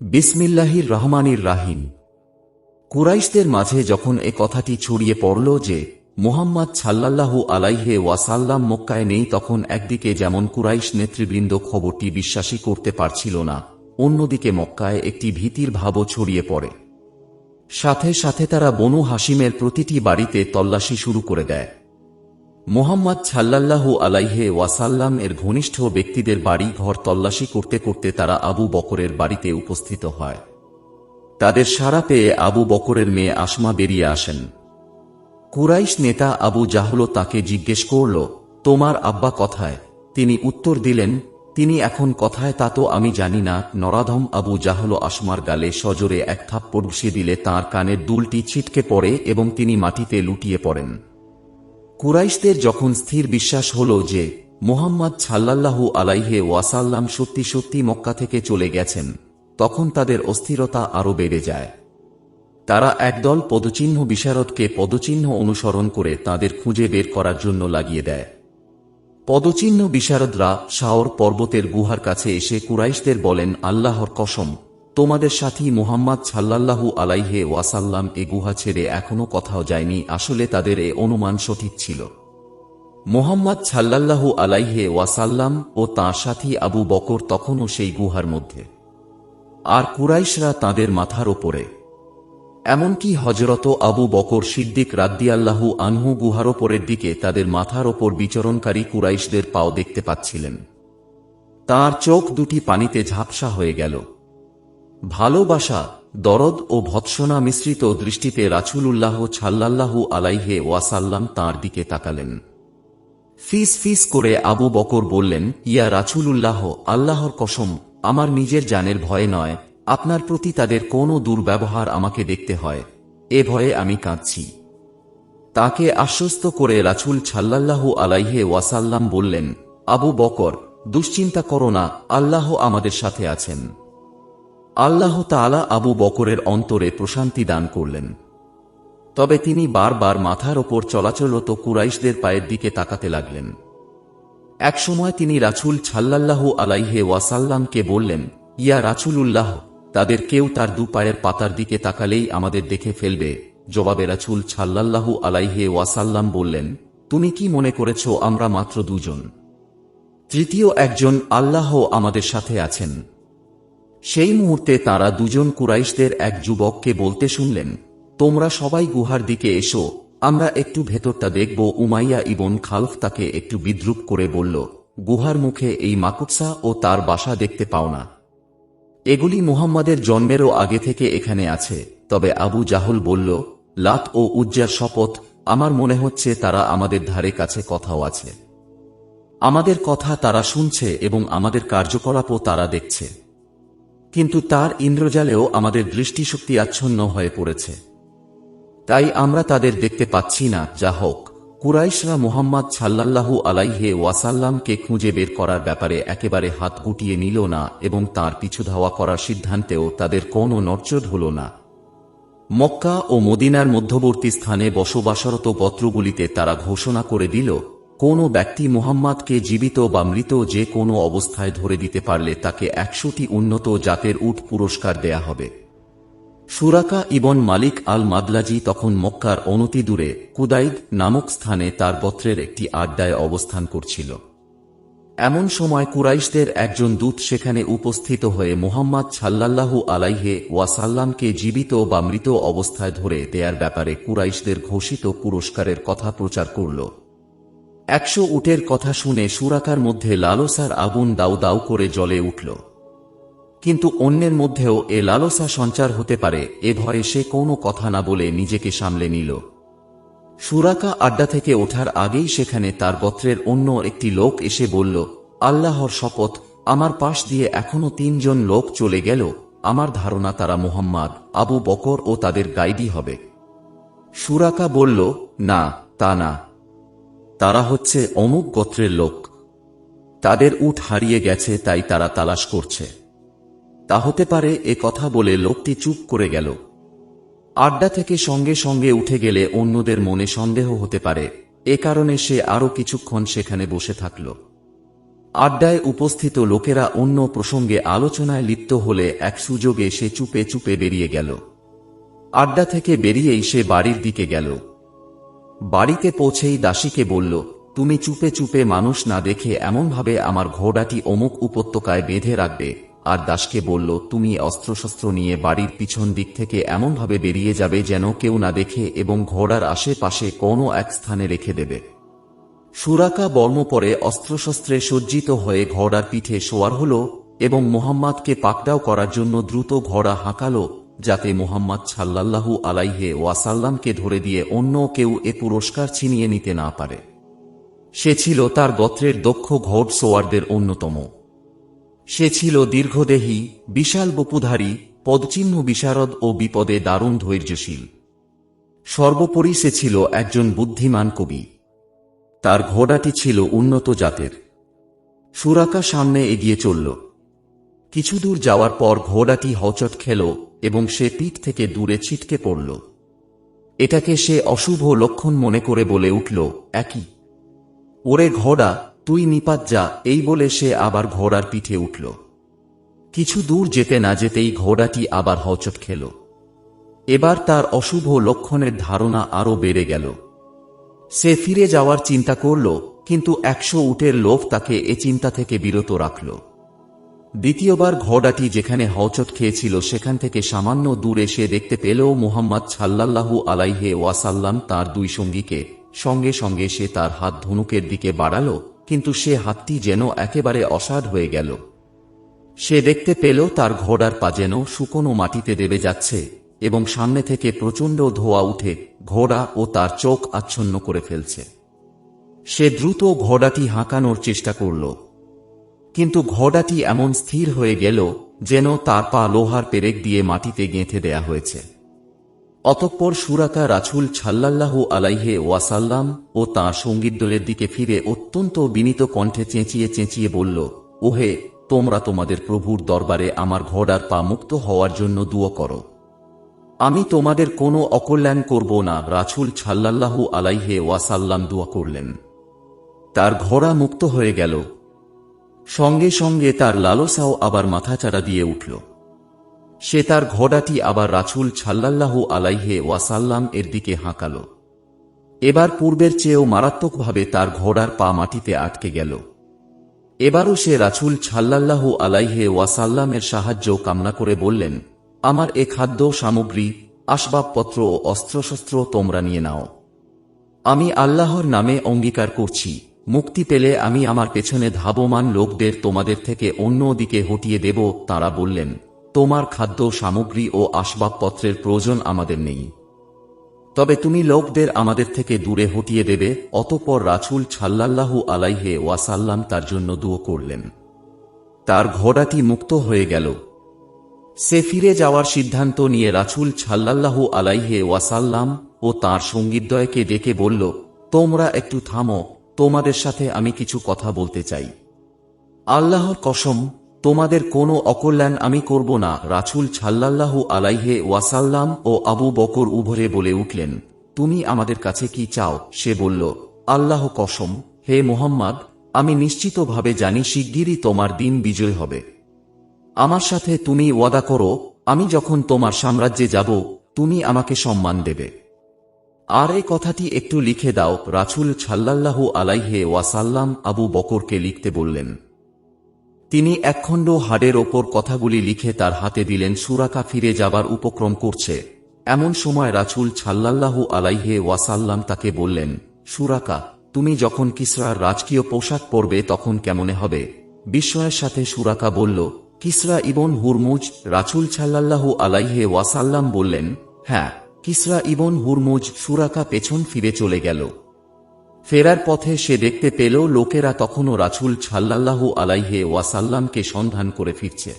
বিসমিল্লাহির রহমানির রাহিম। কুরাইশদের মাঝে যখন এ কথাটি ছড়িয়ে পড়ল যে মুহাম্মদ সাল্লাল্লাহু আলাইহি ওয়াসাল্লাম মক্কায় নেই, তখন একদিকে যেমন কুরাইশ নেতৃবৃন্দ খবরটি বিশ্বাসই করতে পারছিল না, অন্যদিকে মক্কায় একটি ভীতির ভাবও ছড়িয়ে পড়ে। সাথে সাথে তারা বনু হাশিমের প্রতিটি বাড়িতে তল্লাশি শুরু করে দেয়। মুহাম্মদ সাল্লাল্লাহু আলাইহি ওয়াসাল্লাম এর ঘনিষ্ঠ ব্যক্তিদের বাড়ি ঘর তল্লাশি করতে করতে তারা আবু বকরের বাড়িতে উপস্থিত হয়। তাদের সাড়া পেয়ে আবু বকরের মেয়ে আসমা বেরিয়ে আসেন। কুরাইশ নেতা আবু জাহল তাকে জিজ্ঞেস করল, তোমার আব্বা কোথায়? তিনি উত্তর দিলেন, তিনি এখন কোথায় তা তো আমি জানি না। নরাধম আবু জাহল আসমার গালে সজোরে এক থাপ্পড় বসিয়ে দিলে তাঁর কানের দুলটি ছিটকে পড়ে এবং তিনি মাটিতে লুটিয়ে পড়েন। কুরাইশদের যখন স্থির বিশ্বাস হল যে মুহাম্মদ সাল্লাল্লাহু আলাইহি ওয়াসাল্লাম সত্যি সত্যি মক্কা থেকে চলে গেছেন, তখন তাদের অস্থিরতা আরও বেড়ে যায়। তারা একদল পদচিহ্ন বিশারদকে পদচিহ্ন অনুসরণ করে তাদের খুঁজে বের করার জন্য লাগিয়ে দেয়। পদচিহ্ন বিশারদরা শাওর পর্বতের গুহার কাছে এসে কুরাইশদের বলেন, আল্লাহর কসম, তোমাদের সাথী মুহাম্মদ সাল্লাল্লাহু আলাইহি ওয়াসাল্লাম এ গুহা ছেড়ে এখনো কোথাও যায়নি। আসলে তাদের এ অনুমান সঠিক ছিল। মুহাম্মদ সাল্লাল্লাহু আলাইহি ওয়াসাল্লাম ও তাঁর সাথী আবু বকর তখনও সেই গুহার মধ্যে, আর কুরাইশরা তাদের মাথার ওপরে। এমনকি হযরত আবু বকর সিদ্দিক রাদিয়াল্লাহু আনহু গুহার ওপরের দিকে তাদের মাথার ওপর বিচরণকারী কুরাইশদের পাও দেখতে পাচ্ছিলেন। তাঁর চোখ দুটি পানিতে ঝাপসা হয়ে গেল। ভালোবাসা, দরদ ও ভৎসনা মিশ্রিত দৃষ্টিতে রাসূলুল্লাহ সাল্লাল্লাহু আলাইহি ওয়াসাল্লাম তাঁর দিকে তাকালেন। ফিস ফিস করে আবু বকর বললেন, ইয়া রাসূলুল্লাহ, আল্লাহর কসম, আমার নিজের জানের ভয়ে নয়, আপনার প্রতি তাদের কোনো দুর্ব্যবহার আমাকে দেখতে হয়, এ ভয়ে আমি কাঁদছি। তাকে আশ্বস্ত করে রাসূল সাল্লাল্লাহু আলাইহি ওয়াসাল্লাম বললেন, আবু বকর, দুশ্চিন্তা করো না, আল্লাহ আমাদের সাথে আছেন। আল্লাহ তাআলা আবু বকরের অন্তরে প্রশান্তি দান করলেন। তবে তিনি বারবার মাথার ওপর চলাচলরত কুরাইশদের পায়ের দিকে তাকাতে লাগলেন। একসময় তিনি রাসূল সাল্লাল্লাহু আলাইহি ওয়াসাল্লামকে বললেন, ইয়া রাসূলুল্লাহ, তাদের কেউ তার দু পায়ের পাতার দিকে তাকালেই আমাদের দেখে ফেলবে। জবাবে রাসূল সাল্লাল্লাহু আলাইহি ওয়াসাল্লাম বললেন, তুমি কি মনে করেছ আমরা মাত্র দুজন? তৃতীয় একজন আল্লাহ আমাদের সাথে আছেন। সেই মুহূর্তে তারা দুজন কুরাইশদের এক যুবককে বলতে শুনলেন, তোমরা সবাই গুহার দিকে এসো, আমরা একটু ভেতরটা দেখব। উমাইয়া ইবন খালফ তাকে একটু বিদ্রূপ করে বলল, গুহার মুখে এই মাকুৎসা ও তার বাসা দেখতে পাও না? এগুলি মুহাম্মাদের জন্মেরও আগে থেকে এখানে আছে। তবে আবু জাহল বলল, লাত ও উজ্জার শপথ, আমার মনে হচ্ছে তারা আমাদের ধারে কাছে কোথাও আছে। আমাদের কথা তারা শুনছে এবং আমাদের কার্যকলাপও তারা দেখছে, কিন্তু তার ইন্দ্রজালেও আমাদের দৃষ্টিশক্তি আচ্ছন্ন হয়ে পড়েছে, তাই আমরা তাদের দেখতে পাচ্ছি না। যা হোক, কুরাইশরা মুহাম্মদ সাল্লাল্লাহু আলাইহি ওয়াসাল্লামকে খুঁজে বের করার ব্যাপারে একেবারে হাত গুটিয়ে নিল না এবং তাঁর পিছু ধাওয়া করার সিদ্ধান্তেও তাদের কোনো নড়চড় হল না। মক্কা ও মদিনার মধ্যবর্তী স্থানে বসবাসরত গোত্রগুলিতে তারা ঘোষণা করে দিল, কোনো ব্যক্তি মুহাম্মাদকে জীবিত বা মৃত যে কোনো অবস্থায় ধরে দিতে পারলে তাকে 100টি উন্নত জাতের উট পুরস্কার দেয়া হবে। সুরাকা ইবন মালিক আল মাদলাজি তখন মক্কার অনতি দূরে কুদাইদ নামক স্থানে তার গোত্রের একটি আড্ডায় অবস্থান করছিল। এমন সময় কুরাইশদের একজন দূত সেখানে উপস্থিত হয়ে মুহাম্মদ সাল্লাল্লাহু আলাইহি ওয়াসাল্লামকে জীবিত বা মৃত অবস্থায় ধরে দেয়ার ব্যাপারে কুরাইশদের ঘোষিত পুরস্কারের কথা প্রচার করল। 100 উটের কথা শুনে সুরাকার মধ্যে লালসার আগুন দাউ দাউ করে জ্বলে উঠল। কিন্তু অন্যের মধ্যেও এ লালসা সঞ্চার হতে পারে, এ ভয়ে সে কোনো কথা না বলে নিজেকে সামলে নিল। সুরাকা আড্ডা থেকে ওঠার আগেই সেখানে তার গোত্রের অন্য একটি লোক এসে বলল, আল্লাহর শপথ, আমার পাশ দিয়ে এখনো 3 জন লোক চলে গেল। আমার ধারণা তারা মুহাম্মদ, আবু বকর ও তাদের গাইডি হবে। সুরাকা বলল, না, তা না, তারা হচ্ছে অমুক গোত্রের লোক। তাদের উট হারিয়ে গেছে, তাই তারা তালাশ করছে। তা হতে পারে। এ কথা বলে লোকটি চুপ করে গেল। আড্ডা থেকে সঙ্গে সঙ্গে উঠে গেলে অন্যদের মনে সন্দেহ হতে পারে, এ কারণে সে আরও কিছুক্ষণ সেখানে বসে থাকল। আড্ডায় উপস্থিত লোকেরা অন্য প্রসঙ্গে আলোচনায় লিপ্ত হলে এক সুযোগে সে চুপে চুপে বেরিয়ে গেল। আড্ডা থেকে বেরিয়েই সে বাড়ির দিকে গেল। বাড়িতে পৌঁছেই দাসীকে বলল, তুমি চুপে চুপে মানুষ না দেখে এমনভাবে আমার ঘোড়াটি অমুক উপত্যকায় বেঁধে রাখবে। আর দাসকে বলল, তুমি অস্ত্রশস্ত্র নিয়ে বাড়ির পিছন দিক থেকে এমনভাবে বেরিয়ে যাবে যেন কেউ না দেখে এবং ঘোড়ার আশেপাশে কোনো এক স্থানে রেখে দেবে। সুরাকা বর্ম পরে অস্ত্রশস্ত্রে সজ্জিত হয়ে ঘোড়ার পিঠে সওয়ার হল এবং মুহাম্মাদকে পাকড়াও করার জন্য দ্রুত ঘোড়া হাঁকাল, যাতে মুহাম্মদ সাল্লাল্লাহু আলাইহি ওয়াসাল্লামকে ধরে দিয়ে অন্য কেউ এ পুরস্কার ছিনিয়ে নিতে না পারে। সে ছিল তার গোত্রের দক্ষ ঘোড়সওয়ারদের অন্যতম। সে ছিল দীর্ঘদেহী, বিশাল বপুধারী, পদচিহ্ন বিশারদ ও বিপদে দারুণ ধৈর্যশীল। সর্বোপরি সে ছিল একজন বুদ্ধিমান কবি। তার ঘোড়াটি ছিল উন্নত জাতের। সুরাকা সামনে এগিয়ে চলল। কিছু দূর যাওয়ার পর ঘোড়াটি হচট খেল এবং সে পিঠ থেকে দূরে ছিটকে পড়ল। এটাকে সে অশুভ লক্ষণ মনে করে বলে উঠল, একই ওরে ঘোড়া, তুই নিপাত যা। এই বলে সে আবার ঘোড়ার পিঠে উঠল। কিছু দূর যেতে না যেতেই ঘোড়াটি আবার হচট খেল। এবার তার অশুভ লক্ষণের ধারণা আরও বেড়ে গেল। সে ফিরে যাওয়ার চিন্তা করল, কিন্তু 100 উটের লোভ তাকে এ চিন্তা থেকে বিরত রাখল। দ্বিতীয়বার ঘোড়াটি যেখানে হচট খেয়েছিল সেখান থেকে সামান্য দূরে সে দেখতে পেল মুহাম্মদ সাল্লাল্লাহু আলাইহি ওয়াসাল্লাম তার দুই সঙ্গীকে। সঙ্গে সঙ্গে সে তার হাত ধনুকের দিকে বাড়াল, কিন্তু সে হাতটি যেন একেবারে অসাড় হয়ে গেল। সে দেখতে পেল তার ঘোড়ার পা যেন শুকনো মাটিতে দেবে যাচ্ছে এবং সামনে থেকে প্রচণ্ড ধোঁয়া উঠে ঘোড়া ও তার চোখ আচ্ছন্ন করে ফেলছে। সে দ্রুত ঘোড়াটি হাঁকানোর চেষ্টা করল, কিন্তু ঘোড়াটি এমন স্থির হয়ে গেল যেন তার পা লোহার পেরেক দিয়ে মাটিতে গেঁথে দেয়া হয়েছে। অতঃপর সুরাকা রাসূল সাল্লাল্লাহু আলাইহি ওয়াসাল্লাম ও তাঁর সঙ্গীদলের দিকে ফিরে অত্যন্ত বিনীত কণ্ঠে চেঁচিয়ে চেঁচিয়ে বলল, ওহে, তোমরা তোমাদের প্রভুর দরবারে আমার ঘোড়ার পা মুক্ত হওয়ার জন্য দুআ করো। আমি তোমাদের কোনো অকল্যাণ করব না। রাসূল সাল্লাল্লাহু আলাইহি ওয়াসাল্লাম দুআ করলেন। তার ঘোড়া মুক্ত হয়ে গেল। সঙ্গে সঙ্গে তার লালসাও আবার মাথাচাড়া দিয়ে উঠল। সে তার ঘোড়াটি আবার রাসূল সাল্লাল্লাহু আলাইহি ওয়াসাল্লাম এর দিকে হাঁকাল। এবার পূর্বের চেয়েও মারাত্মকভাবে তার ঘোড়ার পা মাটিতে আটকে গেল। এবারও সে রাসূল সাল্লাল্লাহু আলাইহি ওয়াসাল্লামের সাহায্য কামনা করে বললেন, আমার এ খাদ্য সামগ্রী, আসবাবপত্র ও অস্ত্রশস্ত্র তোমরা নিয়ে নাও। আমি আল্লাহর নামে অঙ্গীকার করছি, মুক্তি পেলে আমি আমার পেছনে ধাবমান লোকদের তোমাদের থেকে অন্য দিকে হটিয়ে দেব। তাঁরা বললেন, তোমার খাদ্য সামগ্রী ও আসবাবপত্রের প্রয়োজন আমাদের নেই, তবে তুমি লোকদের আমাদের থেকে দূরে হটিয়ে দেবে। অতঃপর রাসূল সাল্লাল্লাহু আলাইহি ওয়াসাল্লাম তার জন্য দুআ করলেন। তার ঘোড়াটি মুক্ত হয়ে গেল। সে ফিরে যাওয়ার সিদ্ধান্ত নিয়ে রাসূল সাল্লাল্লাহু আলাইহি ওয়াসাল্লাম ও তাঁর সঙ্গীদ্বয়কে ডেকে বলল, তোমরা একটু থামো, তোমাদের সাথে আমি কিছু কথা বলতে চাই। আল্লাহর কসম, তোমাদের কোনো অকল্যাণ আমি করব না। রাসূল সাল্লাল্লাহু আলাইহি ওয়াসাল্লাম ও আবু বকর উভয়ে বলে উঠলেন, তুমি আমাদের কাছে কি চাও? সে বলল, আল্লাহ কসম, হে মুহাম্মদ, আমি নিশ্চিতভাবে জানি শিগগিরই তোমার দিন বিজয় হবে। আমার সাথে তুমি ওয়াদা করো, আমি যখন তোমার সাম্রাজ্যে যাব তুমি আমাকে সম্মান দেবে। আর এই কথাটি একটু লিখে দাও। রাসূল সাল্লাল্লাহু আলাইহি ওয়াসাল্লাম আবু বকরকে লিখতে বললেন। তিনি একখণ্ড হাড়ের ওপর কথাগুলি লিখে তার হাতে দিলেন। সুরাকা ফিরে যাবার উপক্রম করছে, এমন সময় রাসূল সাল্লাল্লাহু আলাইহি ওয়াসাল্লাম তাকে বললেন, সুরাকা, তুমি যখন কিসরার রাজকীয় পোশাক পরবে তখন কেমনে হবে? বিস্ময়ের সাথে সুরাকা বলল, কিসরা ইবন হুরমুজ। রাসূল সাল্লাল্লাহু আলাইহি ওয়াসাল্লাম বললেন, হ্যাঁ, কিসরা ইবন হুরমুজ। সুরাকা পেছন ফিরে চলে গেল। ফেরার পথে সে দেখতে পেল লোকেরা তখনও রাসূল সাল্লাল্লাহু আলাইহি ওয়াসাল্লামকে সন্ধান করে ফিরছে।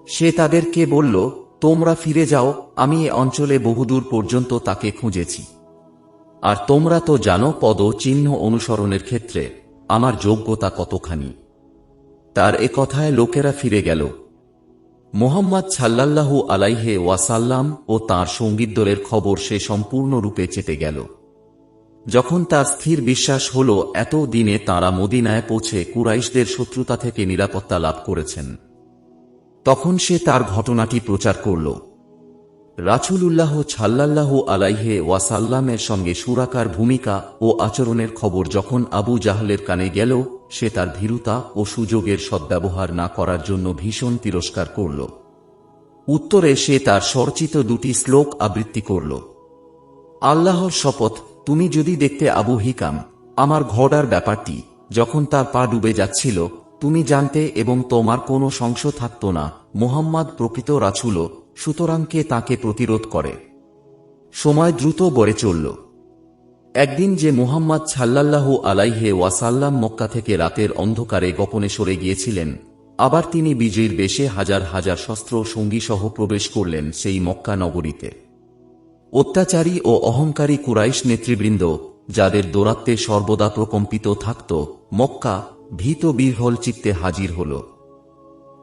সে তাদেরকে বলল, তোমরা ফিরে যাও, আমি এ অঞ্চলে বহুদূর পর্যন্ত তাকে খুঁজেছি। আর তোমরা তো জানো পদ চিহ্ন অনুসরণের ক্ষেত্রে আমার যোগ্যতা কতখানি। তার এ কথায় লোকেরা ফিরে গেল। মুহাম্মদ সাল্লাল্লাহু আলাইহি ওয়াসাল্লাম ও তাঁর সঙ্গীদ্বয়ের খবর সে সম্পূর্ণরূপে চেপে গেল। যখন তার স্থির বিশ্বাস হল এত দিনে তাঁরা মদিনায় পৌঁছে কুরাইশদের শত্রুতা থেকে নিরাপত্তা লাভ করেছেন, তখন সে তার ঘটনাটি প্রচার করল। রাসূলুল্লাহ সাল্লাল্লাহু আলাইহি ওয়াসাল্লামের সঙ্গে সুরাকার ভূমিকা ও আচরণের খবর যখন আবু জাহলের কানে গেল, সে তার ভীরুতা ও সুযোগের সদ্ব্যবহার না করার জন্য ভীষণ তিরস্কার করল। উত্তরে সে তার স্বরচিত দুটি শ্লোক আবৃত্তি করল। আল্লাহর শপথ, তুমি যদি দেখতে আবু হিকাম আমার ঘোড়ার ব্যাপারটি, যখন তার পা ডুবে যাচ্ছিল, তুমি জানতে এবং তোমার কোনো সংশয় থাকত না মুহাম্মদ প্রকৃত রাসূল, সুতরাং কে তাকে প্রতিরোধ করে। সময় দ্রুত গড়ে চলল। একদিন যে মুহাম্মদ সাল্লাল্লাহু আলাইহি ওয়াসাল্লাম মক্কা থেকে রাতের অন্ধকারে গোপনে সরে গিয়েছিলেন, আবার তিনি বিজয়ীর বেশে হাজার হাজার শস্ত্র সঙ্গীসহ প্রবেশ করলেন সেই মক্কা নগরীতে। অত্যাচারী ও অহংকারী কুরাইশ নেতৃবৃন্দ, যাদের দৌরাত্বে সর্বদা প্রকম্পিত থাকত, মক্কা ভীত বিহ্বল চিত্তে হাজির হল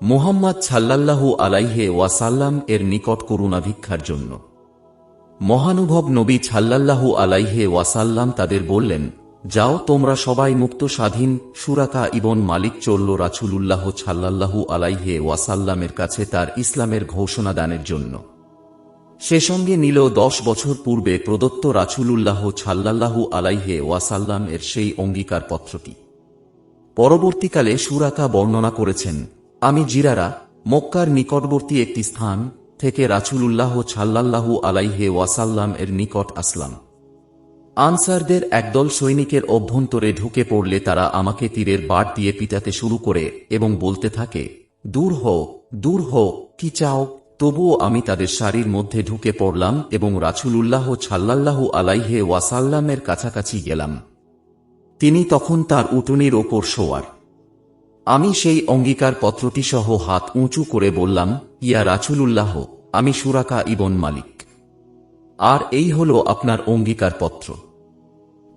মুহাম্মদ সাল্লাল্লাহু আলাইহি ওয়াসাল্লাম এর নিকট করুণা ভিক্ষার জন্য। মহানুভব নবী সাল্লাল্লাহু আলাইহি ওয়াসাল্লাম তাদের বললেন, যাও তোমরা সবাই মুক্ত স্বাধীন। সুরাকা ইবন মালিক চলল রাসূলুল্লাহ সাল্লাল্লাহু আলাইহি ওয়াসাল্লামের কাছে তার ইসলামের ঘোষণা দানের জন্য। সে সঙ্গে নিল 10 বছর পূর্বে প্রদত্ত রাসূলুল্লাহ সাল্লাল্লাহু আলাইহি ওয়াসাল্লাম এর সেই অঙ্গীকার পত্রটি। পরবর্তীকালে সুরাকা বর্ণনা করেছেন, আমি জিরারা, মক্কার নিকটবর্তী একটি স্থান থেকে রাসূলুল্লাহ সাল্লাল্লাহু আলাইহি ওয়াসাল্লাম এর নিকট আসলাম। আনসারদের একদল সৈনিকের অভ্যন্তরে ঢুকে পড়লে তারা আমাকে তীরের বাট দিয়ে পিটাতে শুরু করে এবং বলতে থাকে, দূর হও, দূর হও, কি চাও? তবুও আমি তাদের সারির মধ্যে ঢুকে পড়লাম এবং রাসূলুল্লাহ সাল্লাল্লাহু আলাইহি ওয়াসাল্লামের কাছাকাছি গেলাম। তিনি তখন তার উটনীর ওপর শোয়ার। আমি সেই অঙ্গীকার পত্রটি সহ হাত উঁচু করে বললাম, ইয়া রাসূলুল্লাহ, আমি সুরাকা ইবন মালিক, আর এই হল আপনার অঙ্গীকার পত্র।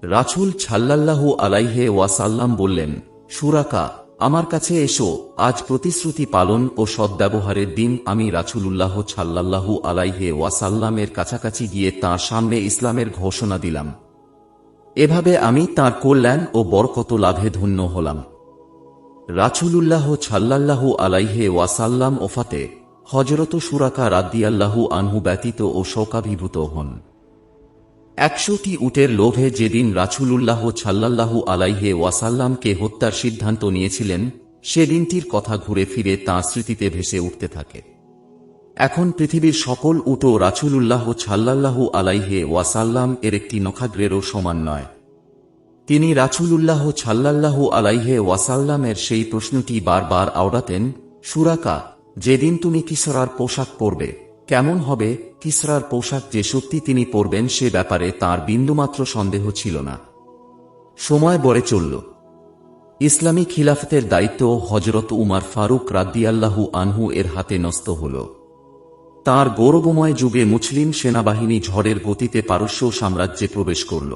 রাসূল সাল্লাল্লাহু আলাইহি ওয়াসাল্লাম বললেন, সুরাকা, আমার কাছে এসো, আজ প্রতিশ্রুতি পালন ও সদ্ব্যবহারের দিন। আমি রাসূলুল্লাহ সাল্লাল্লাহু আলাইহি ওয়াসাল্লামের কাছাকাছি গিয়ে তাঁর সামনে ইসলামের ঘোষণা দিলাম। এভাবে আমি তাঁর কল্যাণ ও বরকত লাভে ধন্য হলাম। রাসূলুল্লাহ সাল্লাল্লাহু আলাইহি ওয়াসাল্লাম ওফাতে হযরত সুরাকা রাদিয়াল্লাহু আনহু ব্যতীত ও শোকাভিভূত হন। 100টি উটের লোভে যেদিন রাসূলুল্লাহ সাল্লাল্লাহু আলাইহি ওয়াসাল্লামকে হত্যার সিদ্ধান্ত নিয়েছিলেন, সেদিনটির কথা ঘুরে ফিরে তাঁর স্মৃতিতে ভেসে উঠতে থাকে। এখন পৃথিবীর সকল উটও রাসূলুল্লাহ সাল্লাল্লাহু আলাইহি ওয়াসাল্লাম এর একটি নখাগ্রেরও সমান নয়। তিনি রাসূলুল্লাহ সাল্লাল্লাহু আলাইহি ওয়াসাল্লামের সেই প্রশ্নটি বারবার আওড়াতেন, সুরাকা, যেদিন তুমি কিসরার পোশাক পরবে, কেমন হবে? কিসরার পোশাক যে সত্যি তিনি পরবেন সে ব্যাপারে তাঁর বিন্দুমাত্র সন্দেহ ছিল না। সময় বরে চলল। ইসলামী খিলাফতের দায়িত্ব হযরত উমার ফারুক রাদিয়াল্লাহু আনহু এর হাতে ন্যস্ত হল। তাঁর গৌরবময় যুগে মুসলিম সেনাবাহিনী ঝড়ের গতিতে পারস্য সাম্রাজ্যে প্রবেশ করল।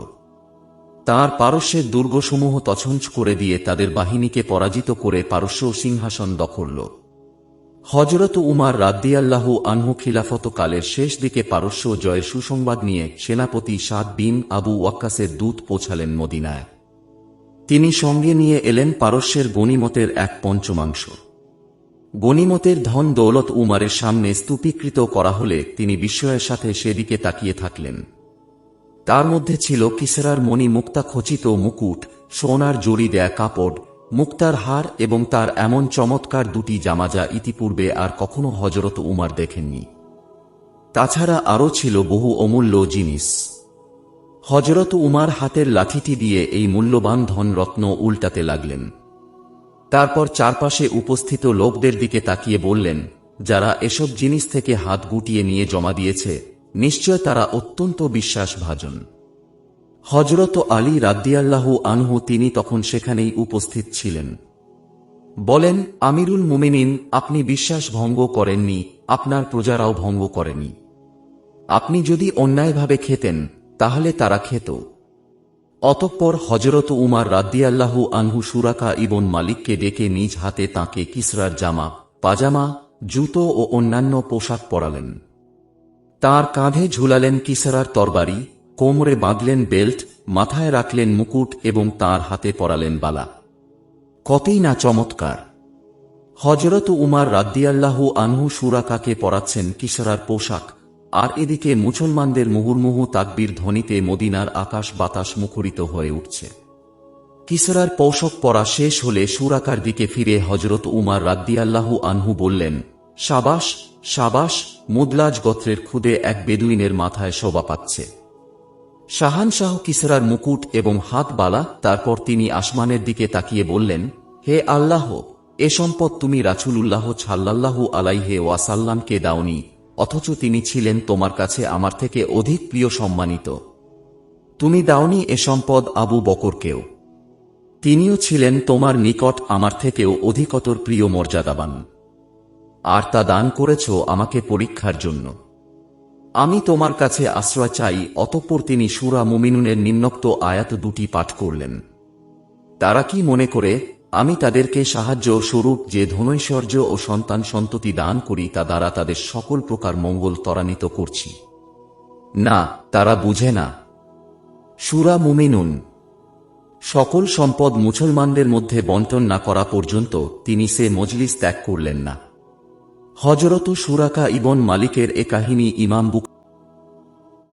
তাঁর পারস্যের দুর্গসমূহ তছনছ করে দিয়ে তাদের বাহিনীকে পরাজিত করে পারস্য সিংহাসন দখল। হযরত উমার রাদিয়াল্লাহু আনহু খিলাফতকালের শেষ দিকে পারস্য জয়ের সুসংবাদ নিয়ে সেনাপতি সাদ বিন আবু ওয়াক্কাসের দূত পৌঁছালেন মদিনায়। তিনি সঙ্গে নিয়ে এলেন পারস্যের গনিমতের 1/5। গনিমতের ধন দৌলত উমারের সামনে স্তূপীকৃত করা হলে তিনি বিস্ময়ের সাথে সেদিকে তাকিয়ে থাকলেন। তার মধ্যে ছিল কিসরার মণি মুক্তা খচিত মুকুট, সোনার জড়ি দেয়া কাপড়, মুক্তার হার এবং তার এমন চমৎকার দুটি জামা যা ইতিপূর্বে আর কখনো হযরত উমার দেখেননি। তাছাড়া আরও ছিল বহু অমূল্য জিনিস। হযরত উমার হাতের লাঠিটি দিয়ে এই মূল্যবান ধনরত্ন উল্টাতে লাগলেন। তারপর চারপাশে উপস্থিত লোকদের দিকে তাকিয়ে বললেন, যারা এসব জিনিস থেকে হাত গুটিয়ে নিয়ে জমা দিয়েছে, নিশ্চয় তারা অত্যন্ত বিশ্বাসভাজন। হযরত আলী রাদিয়াল্লাহু আনহু তিনি তখন সেখানেই উপস্থিত ছিলেন। বলেন, আমিরুল মুমিনিন, আপনি বিশ্বাস ভঙ্গ করেননি, আপনার প্রজারাও ভঙ্গ করেনি। আপনি যদি অন্যায়ভাবে খেতেন তাহলে তারা খেত। অতঃপর হযরত উমার রাদিয়াল্লাহু আনহু সুরাকা ইবন মালিককে ডেকে নিজ হাতে তাঁকে কিসরার জামা, পাজামা, জুতো ও অন্যান্য পোশাক পরালেন। তাঁর কাঁধে ঝুলালেন কিসরার তরবারি কোমরে বাঁধলেন বেল্ট, মাথায় রাখলেন মুকুট এবং তার হাতে পরালেন বালা। কতই না চমৎকার! হযরত উমার রাদিয়াল্লাহু আনহু সুরাকাকে পরাচ্ছেন কিসরার পোশাক, আর এদিকে মুসলমানদের মুহুর্মুহু তাকবীর ধ্বনিতে মদিনার আকাশ বাতাস মুখরিত হয়ে উঠছে। কিসরার পোশাক পরা শেষ হলে সুরাকার দিকে ফিরে হযরত উমার রাদিয়াল্লাহু আনহু বললেন, শাবাশ শাবাশ, মুদলাজ গোত্রের খুদে এক বেদুইনের মাথায় শোভা পাচ্ছে। শাহানশাহ কিসরার মুকুট এবং হাত বালা। তারপর তিনি আসমানের দিকে তাকিয়ে বললেন, হে আল্লাহ, এ সম্পদ তুমি রাসূলুল্লাহ সাল্লাল্লাহু আলাইহি ওয়াসাল্লামকে দাওনি, অথচ তিনি ছিলেন তোমার কাছে আমার থেকে অধিক প্রিয় সম্মানিত। তুমি দাওনি এ সম্পদ আবু বকরকেও, তিনিও ছিলেন তোমার নিকট আমার থেকেও অধিকতর প্রিয় মর্যাদাবান, আর তা দান করেছ আমাকে পরীক্ষার জন্য। আমি তোমার কাছে আশ্রয় চাই। অতঃপর তিনি সূরা মুমিনুনের নিম্নোক্ত আয়াত দুটি পাঠ করলেন। তারা কি মনে করে আমি তাদেরকে সাহায্য স্বরূপ যে ধনৈশ্বর্য ও সন্তান সন্ততি দান করি তা দ্বারা তাদের সকল প্রকার মঙ্গল ত্বরান্বিত করছি? না, তারা বুঝে না। সূরা মুমিনুন। সকল সম্পদ মুসলমানদের মধ্যে বন্টন না করা পর্যন্ত তিনি সে মজলিস ত্যাগ করলেন না। হযরত সুরাকা ইবন মালিকের এ কাহিনী ইমাম বুখারী